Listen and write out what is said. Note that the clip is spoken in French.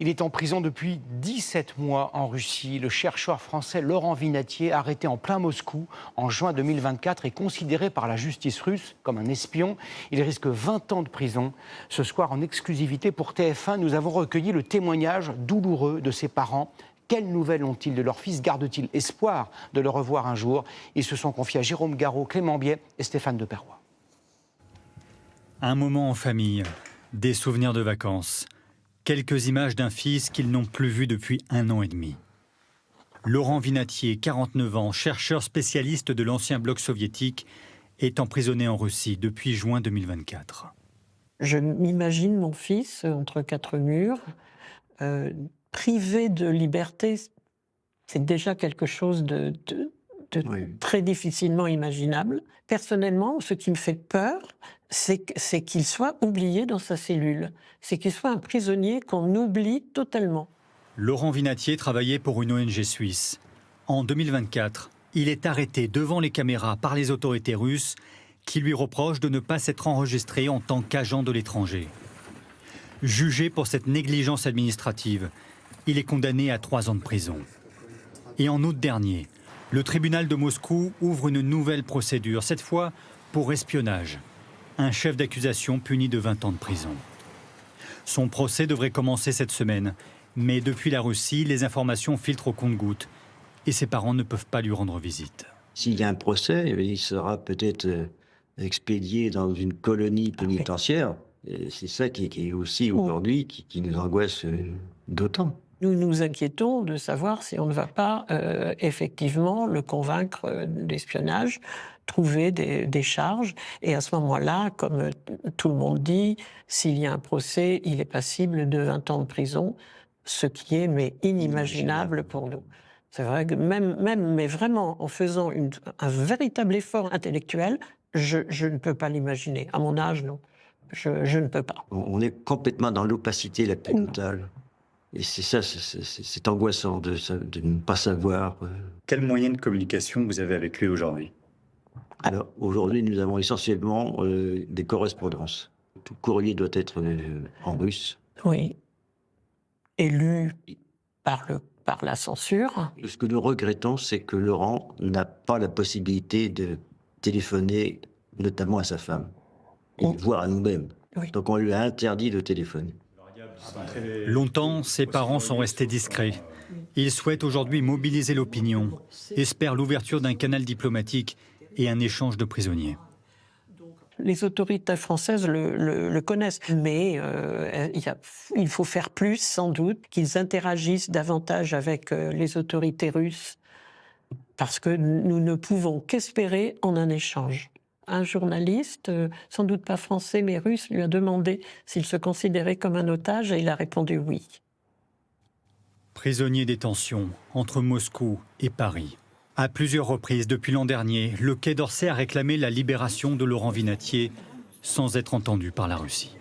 Il est en prison depuis 17 mois en Russie. Le chercheur français Laurent Vinatier, arrêté en plein Moscou en juin 2024, est considéré par la justice russe comme un espion. Il risque 20 ans de prison. Ce soir, en exclusivité pour TF1, nous avons recueilli le témoignage douloureux de ses parents. Quelles nouvelles ont-ils de leur fils? Gardent-ils espoir de le revoir un jour? Ils se sont confiés à Jérôme Garraud, Clément Biet et Stéphane Deperroy. Un moment en famille, des souvenirs de vacances. Quelques images d'un fils qu'ils n'ont plus vu depuis 1 an et demi. Laurent Vinatier, 49 ans, chercheur spécialiste de l'ancien bloc soviétique, est emprisonné en Russie depuis juin 2024. Je m'imagine mon fils entre 4 murs, privé de liberté. C'est déjà quelque chose de très difficilement imaginable. Personnellement, ce qui me fait peur, c'est qu'il soit oublié dans sa cellule. C'est qu'il soit un prisonnier qu'on oublie totalement. Laurent Vinatier travaillait pour une ONG suisse. En 2024, il est arrêté devant les caméras par les autorités russes qui lui reprochent de ne pas s'être enregistré en tant qu'agent de l'étranger. Jugé pour cette négligence administrative, il est condamné à 3 ans de prison. Et en août dernier, le tribunal de Moscou ouvre une nouvelle procédure, cette fois pour espionnage. Un chef d'accusation puni de 20 ans de prison. Son procès devrait commencer cette semaine, mais depuis la Russie, les informations filtrent au compte-gouttes et ses parents ne peuvent pas lui rendre visite. S'il y a un procès, il sera peut-être expédié dans une colonie pénitentiaire. Et c'est ça qui est aussi aujourd'hui qui nous angoisse d'autant. Nous nous inquiétons de savoir si on ne va pas effectivement le convaincre d'espionnage, trouver des charges. Et à ce moment-là, comme tout le monde dit, s'il y a un procès, il est passible de 20 ans de prison, ce qui est inimaginable pour nous. C'est vrai que mais vraiment en faisant un véritable effort intellectuel, je ne peux pas l'imaginer. À mon âge, non. Je ne peux pas. On est complètement dans l'opacité la plus totale. Et c'est ça, c'est angoissant de ne pas savoir. Quels moyens de communication vous avez avec lui aujourd'hui? Alors, aujourd'hui, nous avons essentiellement des correspondances. Tout courrier doit être en russe. Oui. Élu par la censure. Ce que nous regrettons, c'est que Laurent n'a pas la possibilité de téléphoner, notamment à sa femme, et voire à nous-mêmes. Oui. Donc on lui a interdit de téléphoner. Longtemps, ses parents sont restés discrets. Ils souhaitent aujourd'hui mobiliser l'opinion, espèrent l'ouverture d'un canal diplomatique et un échange de prisonniers. Les autorités françaises le connaissent, mais il faut faire plus, sans doute, qu'ils interagissent davantage avec les autorités russes, parce que nous ne pouvons qu'espérer en un échange. Un journaliste, sans doute pas français mais russe, lui a demandé s'il se considérait comme un otage et il a répondu oui. Prisonnier des tensions entre Moscou et Paris. À plusieurs reprises depuis l'an dernier, le Quai d'Orsay a réclamé la libération de Laurent Vinatier sans être entendu par la Russie.